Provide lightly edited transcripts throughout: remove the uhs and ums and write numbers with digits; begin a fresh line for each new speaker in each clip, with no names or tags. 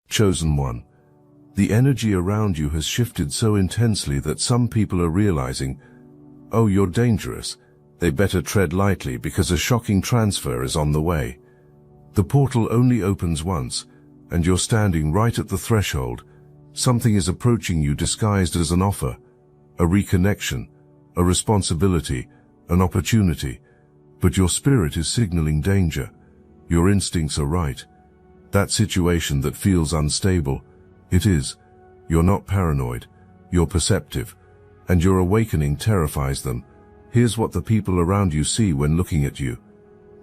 Chosen one. The energy around you has shifted so intensely that some people are realizing, oh, you're dangerous. They better tread lightly because a shocking transfer is on the way. The portal only opens once, and you're standing right at the threshold. Something is approaching you disguised as an offer, a reconnection, a responsibility, an opportunity. But your spirit is signaling danger. Your instincts are right. That situation that feels unstable, it is. You're not paranoid. You're perceptive. And your awakening terrifies them. Here's what the people around you see when looking at you.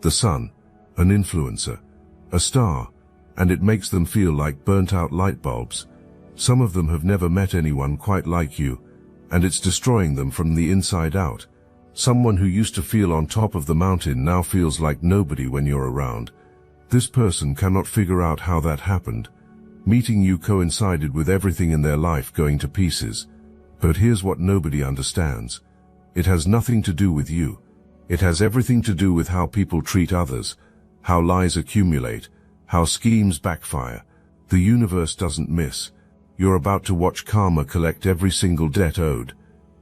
The sun, an influencer, a star, and it makes them feel like burnt-out light bulbs. Some of them have never met anyone quite like you, and it's destroying them from the inside out. Someone who used to feel on top of the mountain now feels like nobody when you're around. This person cannot figure out how that happened. Meeting you coincided with everything in their life going to pieces. But here's what nobody understands. It has nothing to do with you. It has everything to do with how people treat others, how lies accumulate, how schemes backfire. The universe doesn't miss. You're about to watch karma collect every single debt owed.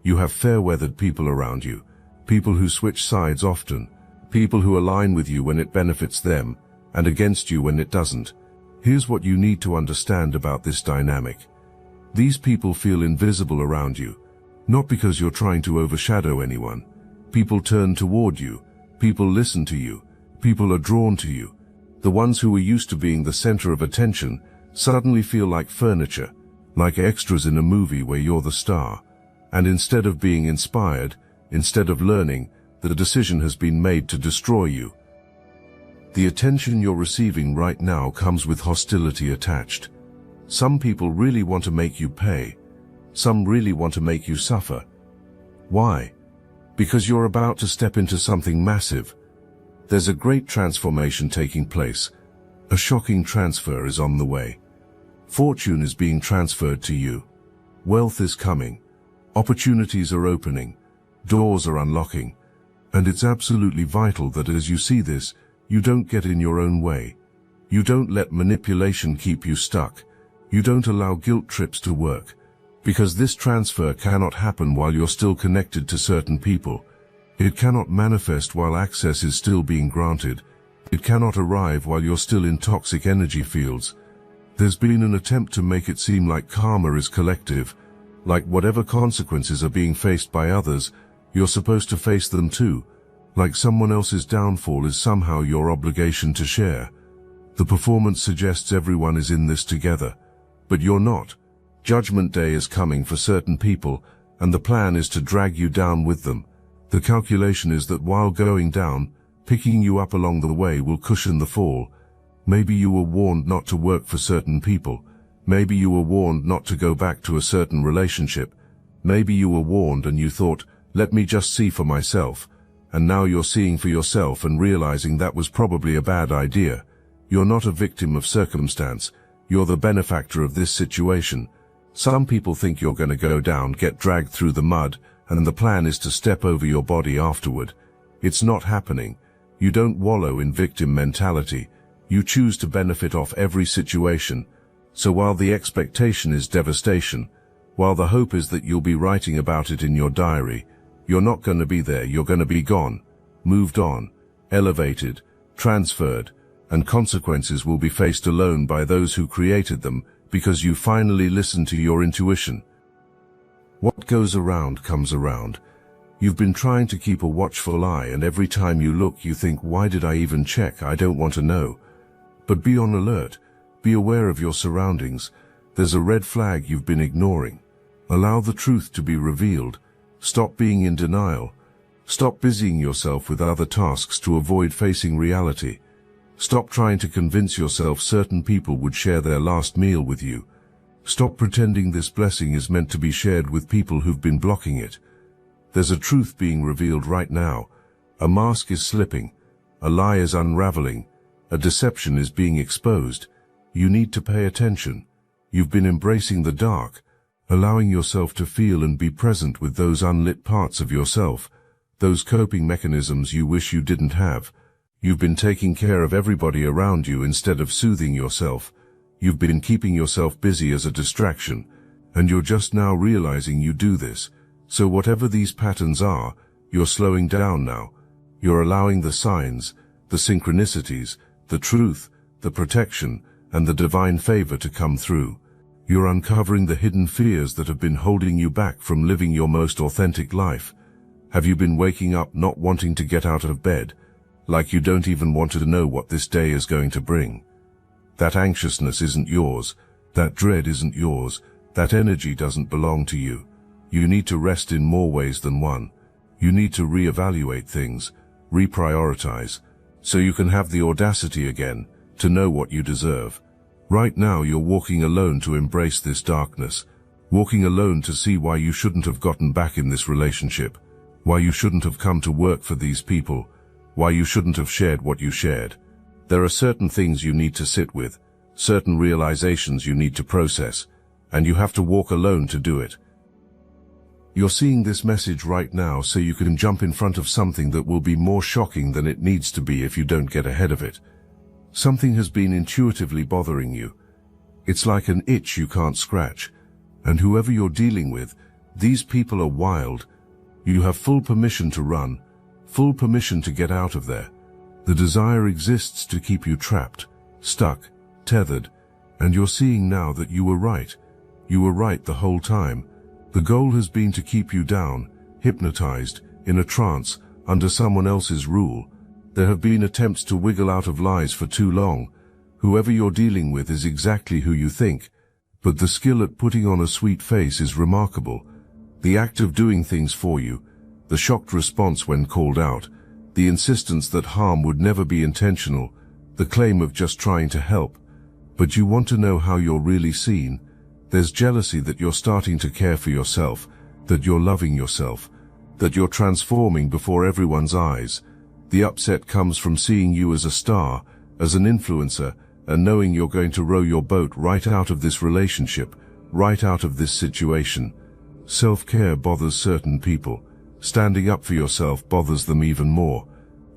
You have fair-weathered people around you, people who switch sides often, people who align with you when it benefits them, and against you when it doesn't. Here's what you need to understand about this dynamic. These people feel invisible around you, not because you're trying to overshadow anyone. People turn toward you, people listen to you, people are drawn to you. The ones who were used to being the center of attention suddenly feel like furniture, like extras in a movie where you're the star. And instead of being inspired, instead of learning, the decision has been made to destroy you. The attention you're receiving right now comes with hostility attached. Some people really want to make you pay. Some really want to make you suffer. Why? Because you're about to step into something massive. There's a great transformation taking place. A shocking transfer is on the way. Fortune is being transferred to you. Wealth is coming. Opportunities are opening. Doors are unlocking. And it's absolutely vital that as you see this, you don't get in your own way. You don't let manipulation keep you stuck. You don't allow guilt trips to work. Because this transfer cannot happen while you're still connected to certain people. It cannot manifest while access is still being granted. It cannot arrive while you're still in toxic energy fields. There's been an attempt to make it seem like karma is collective, like whatever consequences are being faced by others, you're supposed to face them too, like someone else's downfall is somehow your obligation to share. The performance suggests everyone is in this together, but you're not. Judgment Day is coming for certain people, and the plan is to drag you down with them. The calculation is that while going down, picking you up along the way will cushion the fall. Maybe you were warned not to work for certain people. Maybe you were warned not to go back to a certain relationship. Maybe you were warned and you thought, let me just see for myself. And now you're seeing for yourself and realizing that was probably a bad idea. You're not a victim of circumstance. You're the benefactor of this situation. Some people think you're going to go down, get dragged through the mud, and the plan is to step over your body afterward. It's not happening. You don't wallow in victim mentality. You choose to benefit off every situation. So while the expectation is devastation, while the hope is that you'll be writing about it in your diary, you're not going to be there. You're going to be gone, moved on, elevated, transferred, and consequences will be faced alone by those who created them because you finally listened to your intuition. What goes around comes around. You've been trying to keep a watchful eye, and every time you look you think, why did I even check? I don't want to know. But be on alert. Be aware of your surroundings. There's a red flag you've been ignoring. Allow the truth to be revealed. Stop being in denial. Stop busying yourself with other tasks to avoid facing reality. Stop trying to convince yourself certain people would share their last meal with you. Stop pretending this blessing is meant to be shared with people who've been blocking it. There's a truth being revealed right now. A mask is slipping. A lie is unraveling. A deception is being exposed. You need to pay attention. You've been embracing the dark, allowing yourself to feel and be present with those unlit parts of yourself, those coping mechanisms you wish you didn't have. You've been taking care of everybody around you instead of soothing yourself. You've been keeping yourself busy as a distraction, and you're just now realizing you do this. So whatever these patterns are, you're slowing down now. You're allowing the signs, the synchronicities, the truth, the protection, and the divine favor to come through. You're uncovering the hidden fears that have been holding you back from living your most authentic life. Have you been waking up not wanting to get out of bed, like you don't even want to know what this day is going to bring? That anxiousness isn't yours. That dread isn't yours. That energy doesn't belong to you. You need to rest in more ways than one. You need to reevaluate things, reprioritize, so you can have the audacity again to know what you deserve. Right now you're walking alone to embrace this darkness, walking alone to see why you shouldn't have gotten back in this relationship, why you shouldn't have come to work for these people, why you shouldn't have shared what you shared. There are certain things you need to sit with, certain realizations you need to process, and you have to walk alone to do it. You're seeing this message right now so you can jump in front of something that will be more shocking than it needs to be if you don't get ahead of it. Something has been intuitively bothering you. It's like an itch you can't scratch. And whoever you're dealing with, these people are wild. You have full permission to run, full permission to get out of there. The desire exists to keep you trapped, stuck, tethered, and you're seeing now that you were right. You were right the whole time. The goal has been to keep you down, hypnotized, in a trance, under someone else's rule. There have been attempts to wiggle out of lies for too long. Whoever you're dealing with is exactly who you think, but the skill at putting on a sweet face is remarkable. The act of doing things for you, the shocked response when called out, the insistence that harm would never be intentional, the claim of just trying to help. But you want to know how you're really seen. There's jealousy that you're starting to care for yourself, that you're loving yourself, that you're transforming before everyone's eyes. The upset comes from seeing you as a star, as an influencer, and knowing you're going to row your boat right out of this relationship, right out of this situation. Self-care bothers certain people. Standing up for yourself bothers them even more.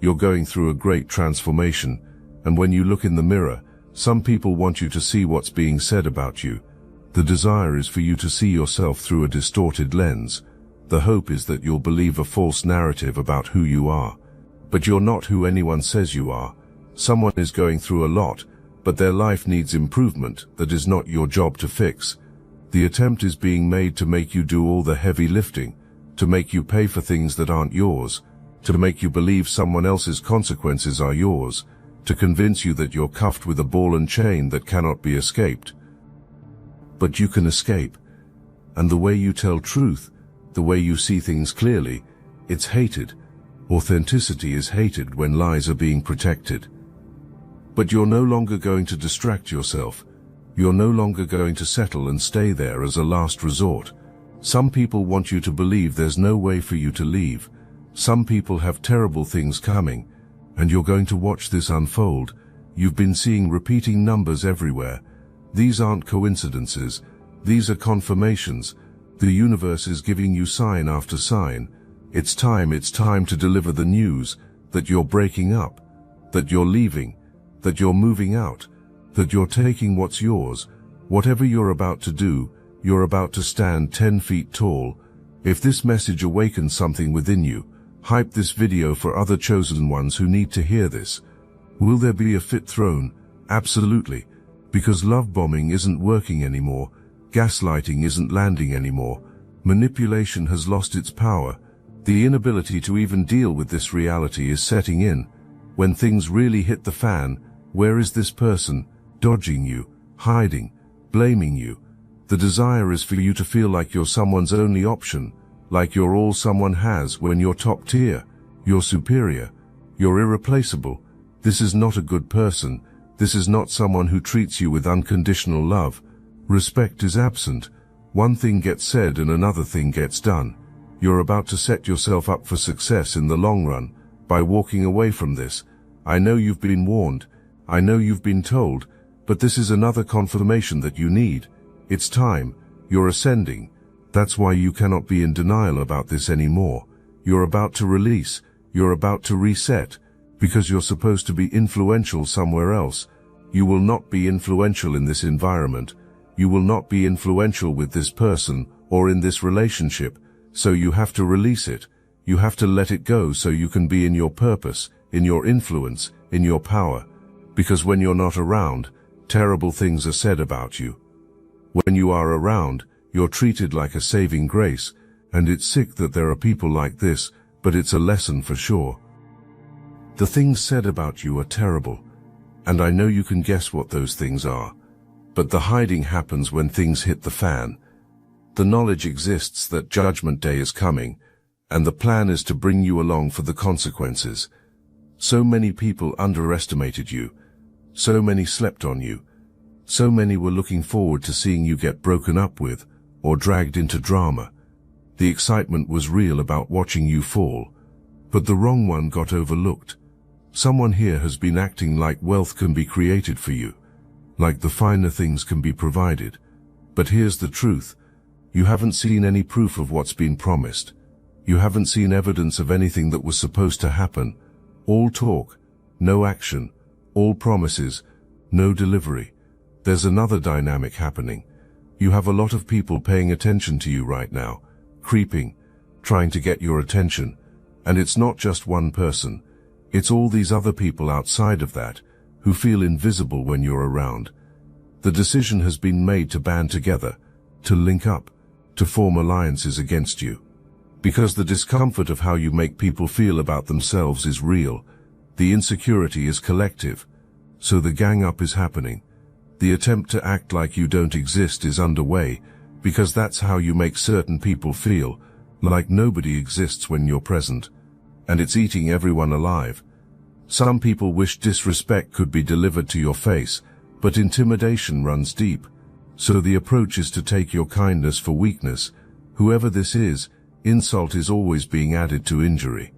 You're going through a great transformation, and when you look in the mirror, some people want you to see what's being said about you. The desire is for you to see yourself through a distorted lens. The hope is that you'll believe a false narrative about who you are. But you're not who anyone says you are. Someone is going through a lot, but their life needs improvement that is not your job to fix. The attempt is being made to make you do all the heavy lifting, to make you pay for things that aren't yours, to make you believe someone else's consequences are yours, to convince you that you're cuffed with a ball and chain that cannot be escaped. But you can escape. And the way you tell truth, the way you see things clearly, it's hated. Authenticity is hated when lies are being protected. But you're no longer going to distract yourself. You're no longer going to settle and stay there as a last resort. Some people want you to believe there's no way for you to leave. Some people have terrible things coming, and you're going to watch this unfold. You've been seeing repeating numbers everywhere. These aren't coincidences. These are confirmations. The universe is giving you sign after sign. It's time to deliver the news that you're breaking up, that you're leaving, that you're moving out, that you're taking what's yours. Whatever you're about to do, you're about to stand 10 feet tall. If this message awakens something within you, hype this video for other chosen ones who need to hear this. Will there be a fit throne? Absolutely. Because love bombing isn't working anymore. Gaslighting isn't landing anymore. Manipulation has lost its power. The inability to even deal with this reality is setting in. When things really hit the fan, where is this person? Dodging you, hiding, blaming you. The desire is for you to feel like you're someone's only option, like you're all someone has when you're top tier, you're superior, you're irreplaceable. This is not a good person. This is not someone who treats you with unconditional love. Respect is absent. One thing gets said and another thing gets done. You're about to set yourself up for success in the long run by walking away from this. I know you've been warned. I know you've been told, but this is another confirmation that you need. It's time. You're ascending. That's why you cannot be in denial about this anymore. You're about to release. You're about to reset. Because you're supposed to be influential somewhere else. You will not be influential in this environment. You will not be influential with this person or in this relationship, so you have to release it. You have to let it go so you can be in your purpose, in your influence, in your power. Because when you're not around, terrible things are said about you. When you are around, you're treated like a saving grace, and it's sick that there are people like this, but it's a lesson for sure. The things said about you are terrible, and I know you can guess what those things are. But the hiding happens when things hit the fan. The knowledge exists that Judgment Day is coming, and the plan is to bring you along for the consequences. So many people underestimated you. So many slept on you. So many were looking forward to seeing you get broken up with, or dragged into drama. The excitement was real about watching you fall. But the wrong one got overlooked. Someone here has been acting like wealth can be created for you, like the finer things can be provided. But here's the truth. You haven't seen any proof of what's been promised. You haven't seen evidence of anything that was supposed to happen. All talk, no action. All promises, no delivery. There's another dynamic happening. You have a lot of people paying attention to you right now, creeping, trying to get your attention. And it's not just one person. It's all these other people outside of that, who feel invisible when you're around. The decision has been made to band together, to link up, to form alliances against you. Because the discomfort of how you make people feel about themselves is real. The insecurity is collective. So the gang up is happening. The attempt to act like you don't exist is underway, because that's how you make certain people feel, like nobody exists when you're present. And it's eating everyone alive. Some people wish disrespect could be delivered to your face, but intimidation runs deep. So the approach is to take your kindness for weakness. Whoever this is, insult is always being added to injury.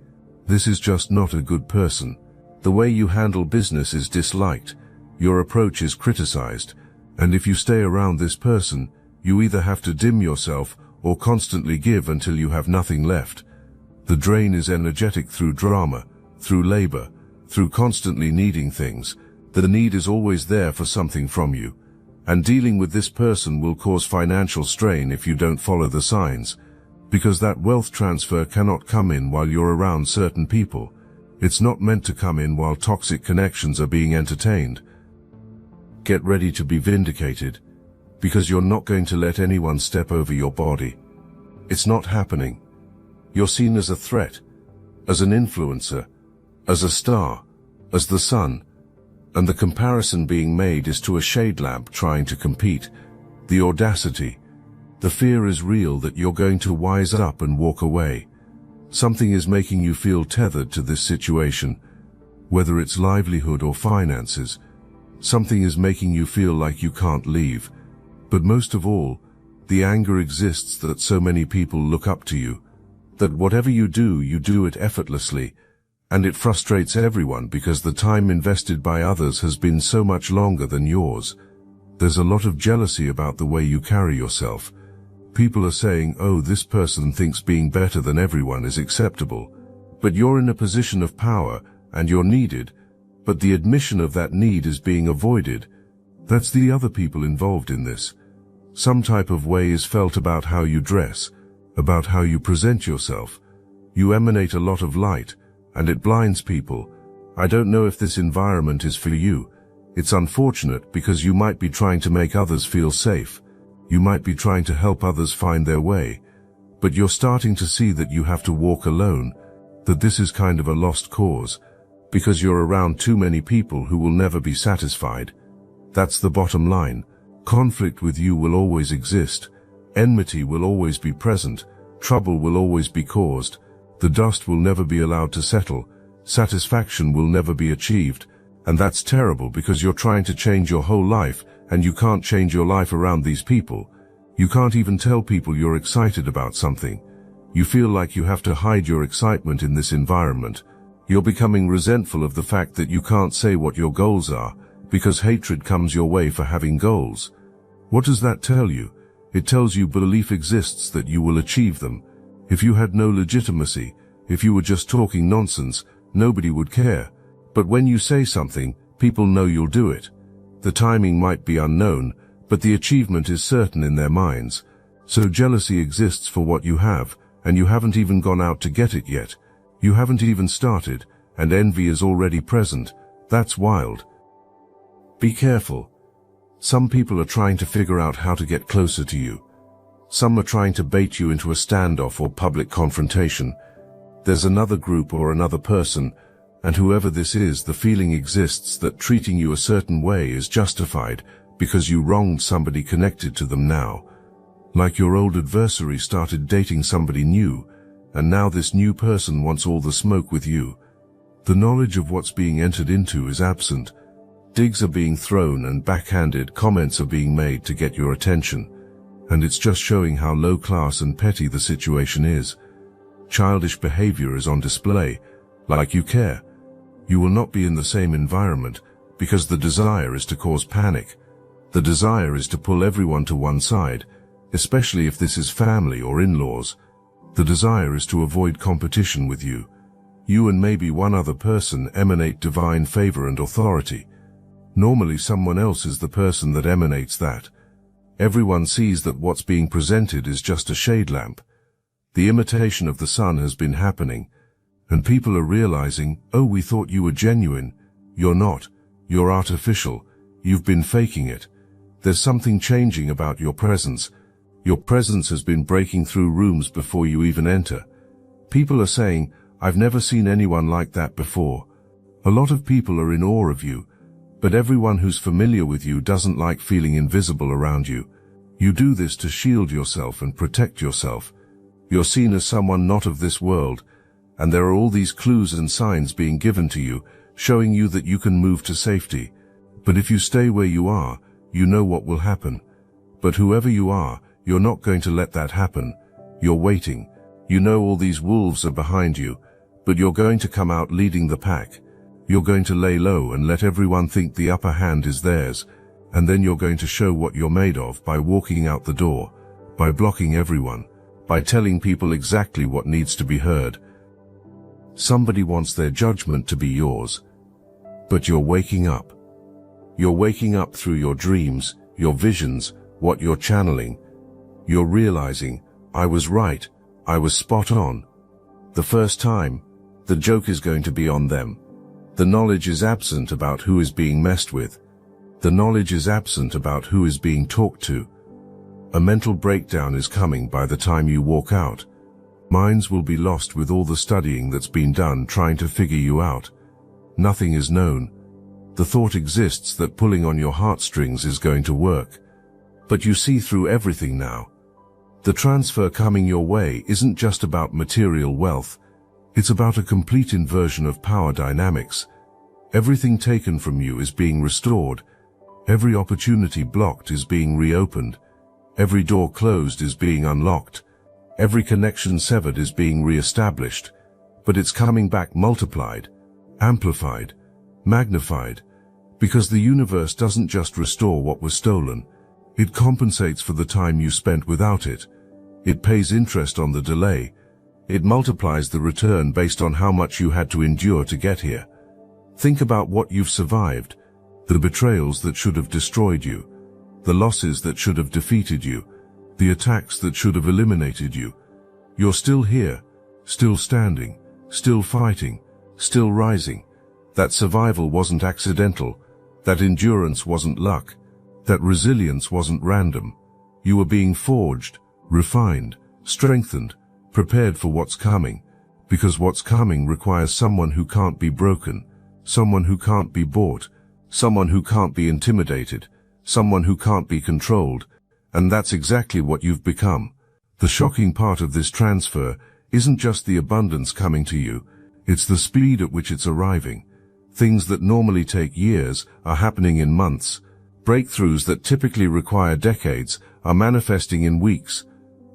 This is just not a good person. The way you handle business is disliked. Your approach is criticized. And if you stay around this person, you either have to dim yourself or constantly give until you have nothing left. The drain is energetic through drama, through labor, through constantly needing things. The need is always there for something from you. And dealing with this person will cause financial strain if you don't follow the signs. Because that wealth transfer cannot come in while you're around certain people. It's not meant to come in while toxic connections are being entertained. Get ready to be vindicated, because you're not going to let anyone step over your body. It's not happening. You're seen as a threat, as an influencer, as a star, as the sun, and the comparison being made is to a shade lamp trying to compete. The audacity, the fear is real that you're going to wise up and walk away. Something is making you feel tethered to this situation, whether it's livelihood or finances. Something is making you feel like you can't leave. But most of all, the anger exists that so many people look up to you, that whatever you do it effortlessly, and it frustrates everyone because the time invested by others has been so much longer than yours. There's a lot of jealousy about the way you carry yourself. People are saying, oh, this person thinks being better than everyone is acceptable. But you're in a position of power, and you're needed, but the admission of that need is being avoided. That's the other people involved in this. Some type of way is felt about how you dress, about how you present yourself. You emanate a lot of light, and it blinds people. I don't know if this environment is for you. It's unfortunate because you might be trying to make others feel safe. You might be trying to help others find their way. But you're starting to see that you have to walk alone, that this is kind of a lost cause, because you're around too many people who will never be satisfied. That's the bottom line. Conflict with you will always exist. Enmity will always be present. Trouble will always be caused. The dust will never be allowed to settle. Satisfaction will never be achieved. And that's terrible because you're trying to change your whole life, and you can't change your life around these people. You can't even tell people you're excited about something. You feel like you have to hide your excitement in this environment. You're becoming resentful of the fact that you can't say what your goals are, because hatred comes your way for having goals. What does that tell you? It tells you belief exists that you will achieve them. If you had no legitimacy, if you were just talking nonsense, nobody would care. But when you say something, people know you'll do it. The timing might be unknown, but the achievement is certain in their minds. So jealousy exists for what you have, and you haven't even gone out to get it yet. You haven't even started, and envy is already present. That's wild. Be careful. Some people are trying to figure out how to get closer to you. Some are trying to bait you into a standoff or public confrontation. There's another group or another person, and whoever this is, the feeling exists that treating you a certain way is justified because you wronged somebody connected to them now. Like your old adversary started dating somebody new, and now this new person wants all the smoke with you. The knowledge of what's being entered into is absent. Digs are being thrown and backhanded comments are being made to get your attention, and it's just showing how low class and petty the situation is. Childish behavior is on display, like you care. You will not be in the same environment, because the desire is to cause panic. The desire is to pull everyone to one side, especially if this is family or in-laws. The desire is to avoid competition with you. You and maybe one other person emanate divine favor and authority. Normally someone else is the person that emanates that. Everyone sees that what's being presented is just a shade lamp. The imitation of the sun has been happening, and people are realizing, oh, we thought you were genuine. You're not. You're artificial. You've been faking it. There's something changing about your presence. Your presence has been breaking through rooms before you even enter. People are saying, I've never seen anyone like that before. A lot of people are in awe of you, but everyone who's familiar with you doesn't like feeling invisible around you. You do this to shield yourself and protect yourself. You're seen as someone not of this world, and there are all these clues and signs being given to you, showing you that you can move to safety. But if you stay where you are, you know what will happen. But whoever you are, you're not going to let that happen. You're waiting. You know all these wolves are behind you, but you're going to come out leading the pack. You're going to lay low and let everyone think the upper hand is theirs, and then you're going to show what you're made of by walking out the door, by blocking everyone, by telling people exactly what needs to be heard. Somebody wants their judgment to be yours, but you're waking up. You're waking up through your dreams, your visions, what you're channeling. You're realizing, I was right, I was spot on. The first time, the joke is going to be on them. The knowledge is absent about who is being messed with. The knowledge is absent about who is being talked to. A mental breakdown is coming by the time you walk out. Minds will be lost with all the studying that's been done trying to figure you out. Nothing is known. The thought exists that pulling on your heartstrings is going to work. But you see through everything now. The transfer coming your way isn't just about material wealth. It's about a complete inversion of power dynamics. Everything taken from you is being restored. Every opportunity blocked is being reopened. Every door closed is being unlocked. Every connection severed is being re-established. But it's coming back multiplied, amplified, magnified, because the universe doesn't just restore what was stolen. It compensates for the time you spent without it. It pays interest on the delay. It multiplies the return based on how much you had to endure to get here. Think about what you've survived, the betrayals that should have destroyed you, the losses that should have defeated you, the attacks that should have eliminated you. You're still here, still standing, still fighting, still rising. That survival wasn't accidental. That endurance wasn't luck. That resilience wasn't random. You were being forged, refined, strengthened, prepared for what's coming, because what's coming requires someone who can't be broken, someone who can't be bought, someone who can't be intimidated, someone who can't be controlled, and that's exactly what you've become. The shocking part of this transfer isn't just the abundance coming to you, it's the speed at which it's arriving. Things that normally take years are happening in months. Breakthroughs that typically require decades are manifesting in weeks.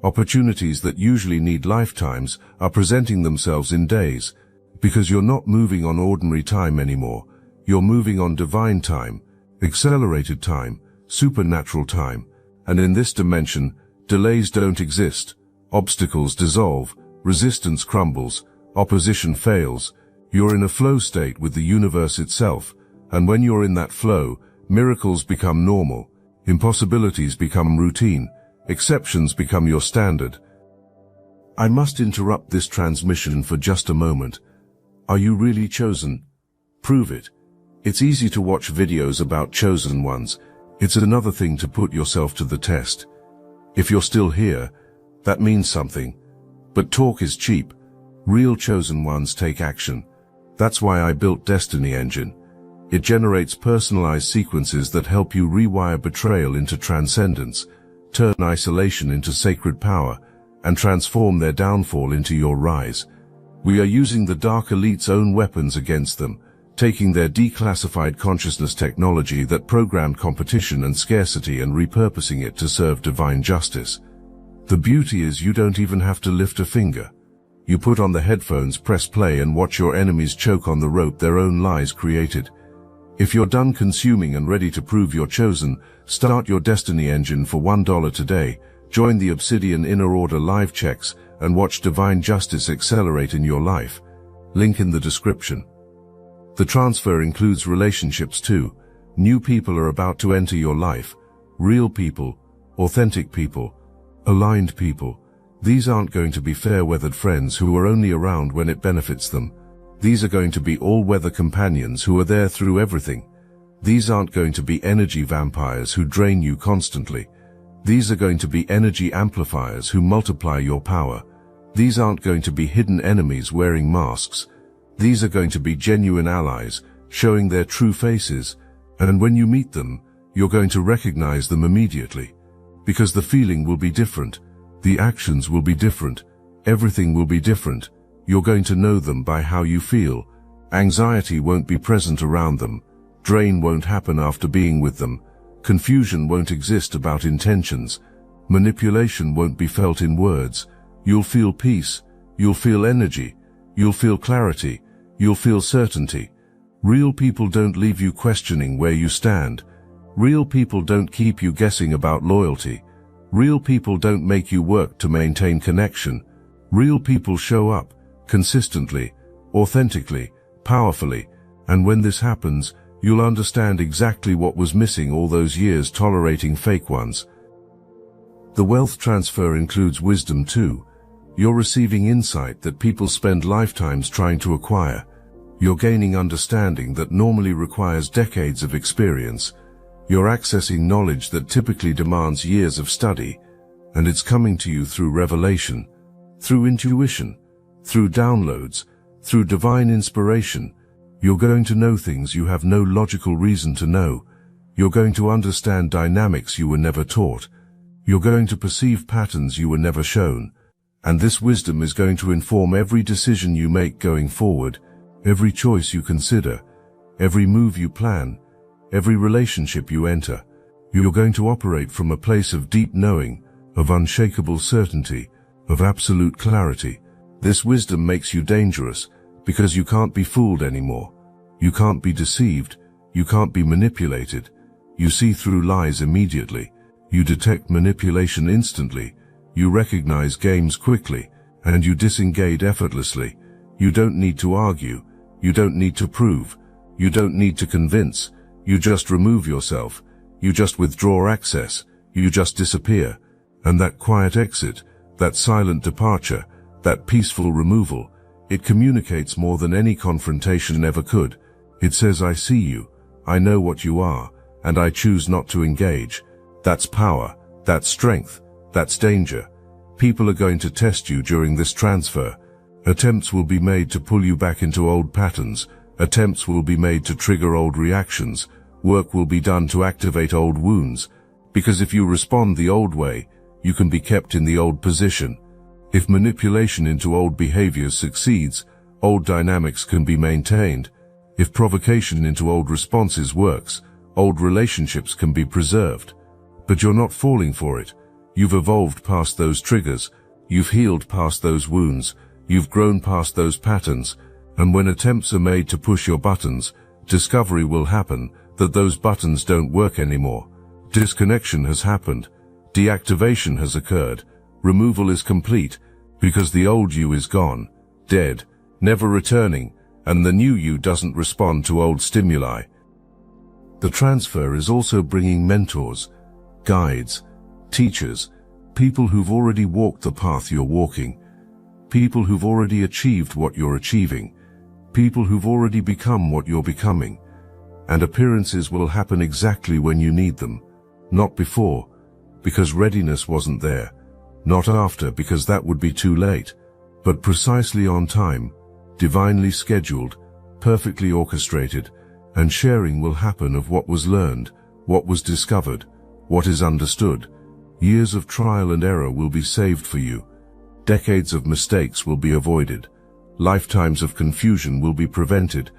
Opportunities that usually need lifetimes are presenting themselves in days, because you're not moving on ordinary time anymore. You're moving on divine time, accelerated time, supernatural time, and in this dimension, delays don't exist. Obstacles dissolve, resistance crumbles, opposition fails. You're in a flow state with the universe itself, and when you're in that flow, Miracles become normal. Impossibilities become routine. Exceptions become your standard. I must interrupt this transmission for just a moment. Are you really chosen? Prove it. It's easy to watch videos about chosen ones. It's another thing to put yourself to the test. If you're still here, that means something. But talk is cheap. Real chosen ones take action. That's why I built Destiny Engine. It generates personalized sequences that help you rewire betrayal into transcendence, turn isolation into sacred power, and transform their downfall into your rise. We are using the Dark Elite's own weapons against them, taking their declassified consciousness technology that programmed competition and scarcity and repurposing it to serve divine justice. The beauty is you don't even have to lift a finger. You put on the headphones, press play, and watch your enemies choke on the rope their own lies created. If you're done consuming and ready to prove you're chosen, start your Destiny Engine for $1 today, join the Obsidian Inner Order live checks, and watch divine justice accelerate in your life. Link in the description. The transfer includes relationships too. New people are about to enter your life. Real people, authentic people, aligned people. These aren't going to be fair-weathered friends who are only around when it benefits them. These are going to be all-weather companions who are there through everything. These aren't going to be energy vampires who drain you constantly. These are going to be energy amplifiers who multiply your power. These aren't going to be hidden enemies wearing masks. These are going to be genuine allies, showing their true faces, and when you meet them, you're going to recognize them immediately. Because the feeling will be different. The actions will be different. Everything will be different. You're going to know them by how you feel. Anxiety won't be present around them. Drain won't happen after being with them. Confusion won't exist about intentions. Manipulation won't be felt in words. You'll feel peace. You'll feel energy. You'll feel clarity. You'll feel certainty. Real people don't leave you questioning where you stand. Real people don't keep you guessing about loyalty. Real people don't make you work to maintain connection. Real people show up, consistently, authentically, powerfully, and when this happens, you'll understand exactly what was missing all those years tolerating fake ones. The wealth transfer includes wisdom too. You're receiving insight that people spend lifetimes trying to acquire. You're gaining understanding that normally requires decades of experience. You're accessing knowledge that typically demands years of study, and it's coming to you through revelation, through intuition, through downloads, through divine inspiration. You're going to know things you have no logical reason to know. You're going to understand dynamics you were never taught. You're going to perceive patterns you were never shown. And this wisdom is going to inform every decision you make going forward, every choice you consider, every move you plan, every relationship you enter. You're going to operate from a place of deep knowing, of unshakable certainty, of absolute clarity. This wisdom makes you dangerous because you can't be fooled anymore. You can't be deceived. You can't be manipulated. You see through lies immediately. You detect manipulation instantly. You recognize games quickly, and you disengage effortlessly. You don't need to argue. You don't need to prove. You don't need to convince. You just remove yourself. You just withdraw access. You just disappear. And that quiet exit, that silent departure, that peaceful removal, it communicates more than any confrontation ever could. It says, I see you, I know what you are, and I choose not to engage. That's power, that's strength, that's danger. People are going to test you during this transfer. Attempts will be made to pull you back into old patterns. Attempts will be made to trigger old reactions. Work will be done to activate old wounds. Because if you respond the old way, you can be kept in the old position. If manipulation into old behaviors succeeds, old dynamics can be maintained. If provocation into old responses works, old relationships can be preserved. But you're not falling for it. You've evolved past those triggers. You've healed past those wounds. You've grown past those patterns. And when attempts are made to push your buttons, discovery will happen that those buttons don't work anymore. Disconnection has happened. Deactivation has occurred. Removal is complete, because the old you is gone, dead, never returning, and the new you doesn't respond to old stimuli. The transfer is also bringing mentors, guides, teachers, people who've already walked the path you're walking, people who've already achieved what you're achieving, people who've already become what you're becoming. And appearances will happen exactly when you need them, not before, because readiness wasn't there, not after, because that would be too late, but precisely on time, divinely scheduled, perfectly orchestrated, and sharing will happen of what was learned, what was discovered, what is understood. Years of trial and error will be saved for you. Decades of mistakes will be avoided. Lifetimes of confusion will be prevented,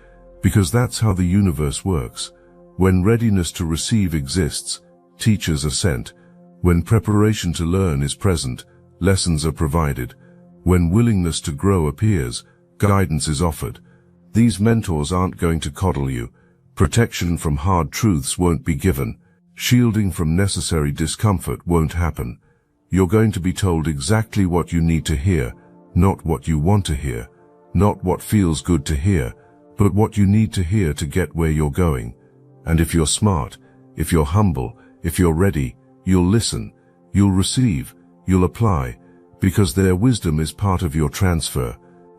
because that's how the universe works. When readiness to receive exists, teachers are sent. When preparation to learn is present, lessons are provided. When willingness to grow appears, guidance is offered. These mentors aren't going to coddle you. Protection from hard truths won't be given. Shielding from necessary discomfort won't happen. You're going to be told exactly what you need to hear, not what you want to hear, not what feels good to hear, but what you need to hear to get where you're going. And if you're smart, if you're humble, if you're ready, you'll listen, you'll receive, you'll apply, because their wisdom is part of your transfer,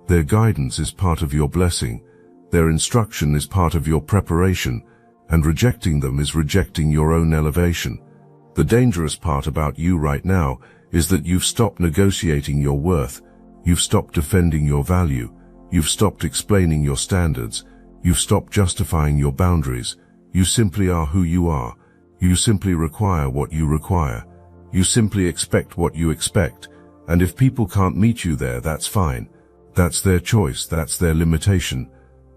their guidance is part of your blessing, their instruction is part of your preparation, and rejecting them is rejecting your own elevation. The dangerous part about you right now is that you've stopped negotiating your worth, you've stopped defending your value, you've stopped explaining your standards, you've stopped justifying your boundaries. You simply are who you are. You simply require what you require. You simply expect what you expect. And if people can't meet you there, that's fine. That's their choice, that's their limitation.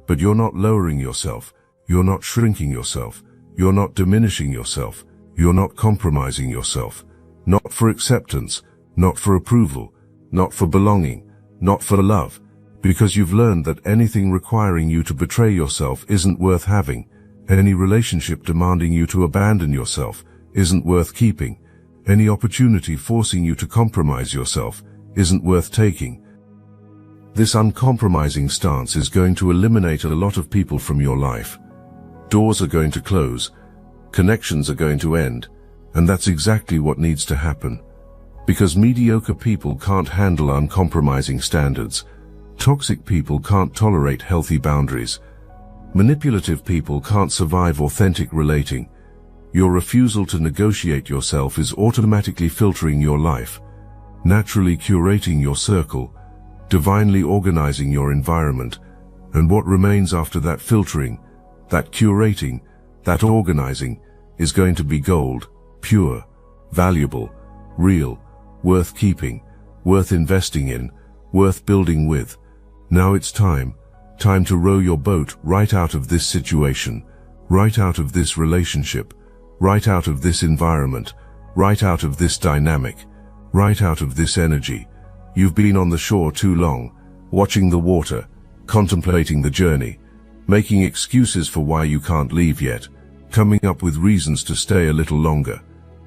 But you're not lowering yourself. You're not shrinking yourself. You're not diminishing yourself. You're not compromising yourself. Not for acceptance, not for approval, not for belonging, not for love. Because you've learned that anything requiring you to betray yourself isn't worth having. Any relationship demanding you to abandon yourself isn't worth keeping. Any opportunity forcing you to compromise yourself isn't worth taking. This uncompromising stance is going to eliminate a lot of people from your life. Doors are going to close, connections are going to end, and that's exactly what needs to happen. Because mediocre people can't handle uncompromising standards. Toxic people can't tolerate healthy boundaries. Manipulative people can't survive authentic relating. Your refusal to negotiate yourself is automatically filtering your life, naturally curating your circle, divinely organizing your environment, and what remains after that filtering, that curating, that organizing, is going to be gold, pure, valuable, real, worth keeping, worth investing in, worth building with. Now it's time to row your boat right out of this situation, right out of this relationship, right out of this environment, right out of this dynamic, right out of this energy. You've been on the shore too long, watching the water, contemplating the journey, making excuses for why you can't leave yet, coming up with reasons to stay a little longer.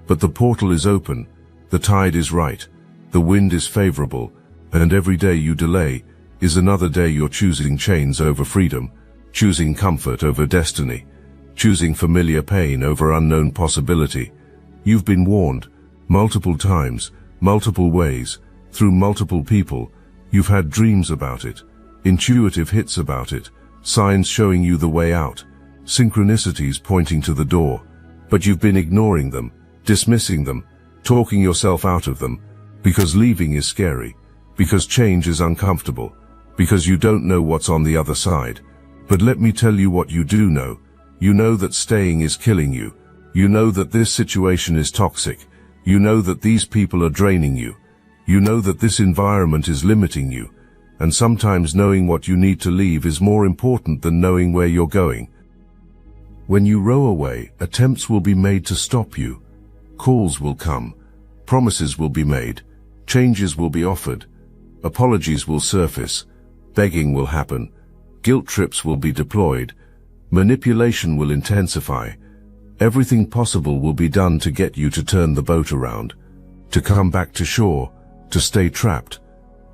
But the portal is open, the tide is right, the wind is favorable, and every day you delay is another day you're choosing chains over freedom, choosing comfort over destiny, choosing familiar pain over unknown possibility. You've been warned multiple times, multiple ways, through multiple people. You've had dreams about it, intuitive hits about it, signs showing you the way out, synchronicities pointing to the door. But you've been ignoring them, dismissing them, talking yourself out of them, because leaving is scary, because change is uncomfortable, because you don't know what's on the other side. But let me tell you what you do know. You know that staying is killing you. You know that this situation is toxic. You know that these people are draining you. You know that this environment is limiting you. And sometimes knowing what you need to leave is more important than knowing where you're going. When you row away, attempts will be made to stop you. Calls will come. Promises will be made. Changes will be offered. Apologies will surface. Begging will happen. Guilt trips will be deployed. Manipulation will intensify. Everything possible will be done to get you to turn the boat around, to come back to shore, to stay trapped.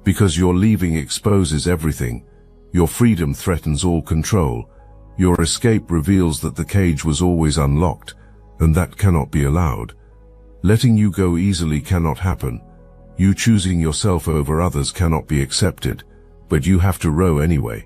Because your leaving exposes everything. Your freedom threatens all control. Your escape reveals that the cage was always unlocked, and that cannot be allowed. Letting you go easily cannot happen. You choosing yourself over others cannot be accepted, but you have to row anyway.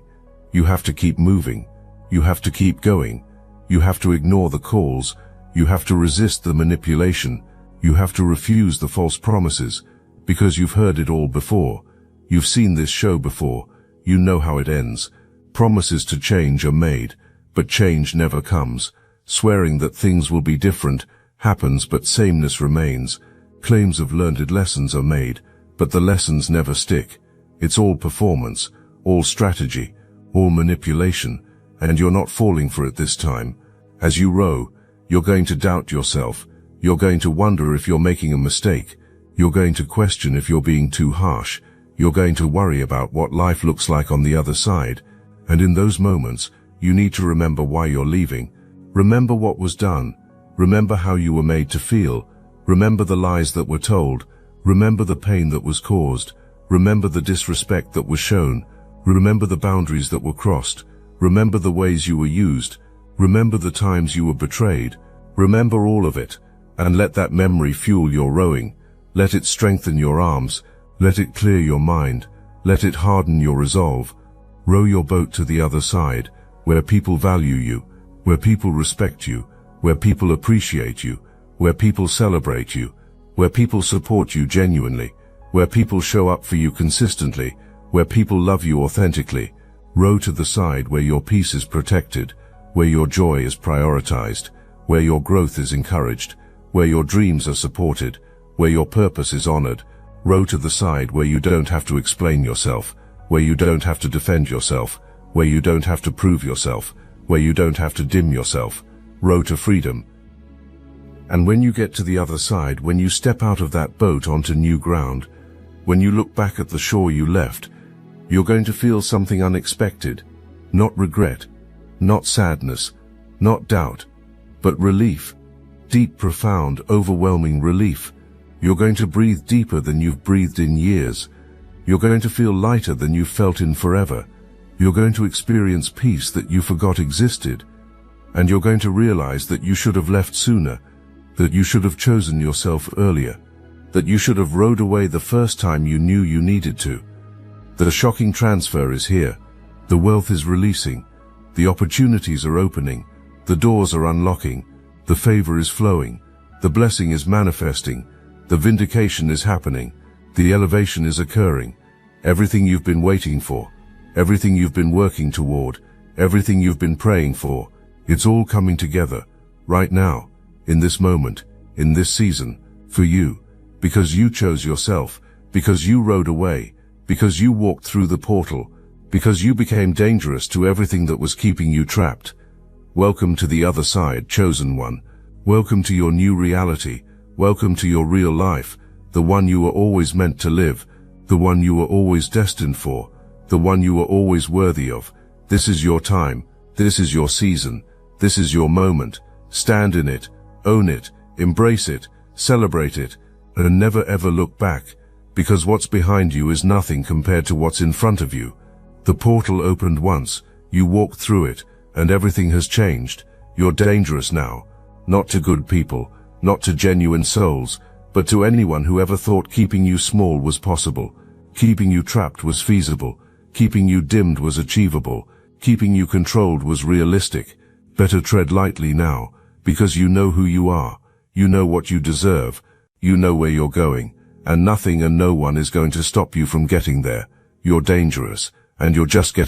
You have to keep moving. You have to keep going. You have to ignore the calls. You have to resist the manipulation. You have to refuse the false promises, because you've heard it all before. You've seen this show before. You know how it ends. Promises to change are made, but change never comes. Swearing that things will be different happens, but sameness remains. Claims of learned lessons are made, but the lessons never stick. It's all performance, all strategy, all manipulation, and you're not falling for it this time. As you row, you're going to doubt yourself. You're going to wonder if you're making a mistake. You're going to question if you're being too harsh. You're going to worry about what life looks like on the other side. And in those moments, you need to remember why you're leaving. Remember what was done. Remember how you were made to feel. Remember the lies that were told. Remember the pain that was caused. Remember the disrespect that was shown. Remember the boundaries that were crossed. Remember the ways you were used. Remember the times you were betrayed. Remember all of it, and let that memory fuel your rowing. Let it strengthen your arms. Let it clear your mind. Let it harden your resolve. Row your boat to the other side, where people value you, where people respect you, where people appreciate you, where people celebrate you, where people support you genuinely, where people show up for you consistently, where people love you authentically. Row to the side where your peace is protected, where your joy is prioritized, where your growth is encouraged, where your dreams are supported, where your purpose is honored. Row to the side where you don't have to explain yourself, where you don't have to defend yourself, where you don't have to prove yourself, where you don't have to dim yourself. Row to freedom. And when you get to the other side, when you step out of that boat onto new ground, when you look back at the shore you left, you're going to feel something unexpected. Not regret, not sadness, not doubt, but relief. Deep, profound, overwhelming relief. You're going to breathe deeper than you've breathed in years. You're going to feel lighter than you've felt in forever. You're going to experience peace that you forgot existed. And you're going to realize that you should have left sooner, that you should have chosen yourself earlier, that you should have rowed away the first time you knew you needed to. The shocking transfer is here. The wealth is releasing. The opportunities are opening. The doors are unlocking. The favor is flowing. The blessing is manifesting. The vindication is happening. The elevation is occurring. Everything you've been waiting for, everything you've been working toward, everything you've been praying for, it's all coming together, right now, in this moment, in this season, for you, because you chose yourself, because you rode away, because you walked through the portal, because you became dangerous to everything that was keeping you trapped. Welcome to the other side, chosen one. Welcome to your new reality. Welcome to your real life, the one you were always meant to live, the one you were always destined for, the one you were always worthy of. This is your time. This is your season. This is your moment. Stand in it, own it, embrace it, celebrate it, and never ever look back, because what's behind you is nothing compared to what's in front of you. The portal opened once, you walked through it, and everything has changed. You're dangerous now, not to good people, not to genuine souls, but to anyone who ever thought keeping you small was possible, keeping you trapped was feasible, keeping you dimmed was achievable, keeping you controlled was realistic. Better tread lightly now, because you know who you are, you know what you deserve, you know where you're going, and nothing and no one is going to stop you from getting there. You're dangerous, and you're just getting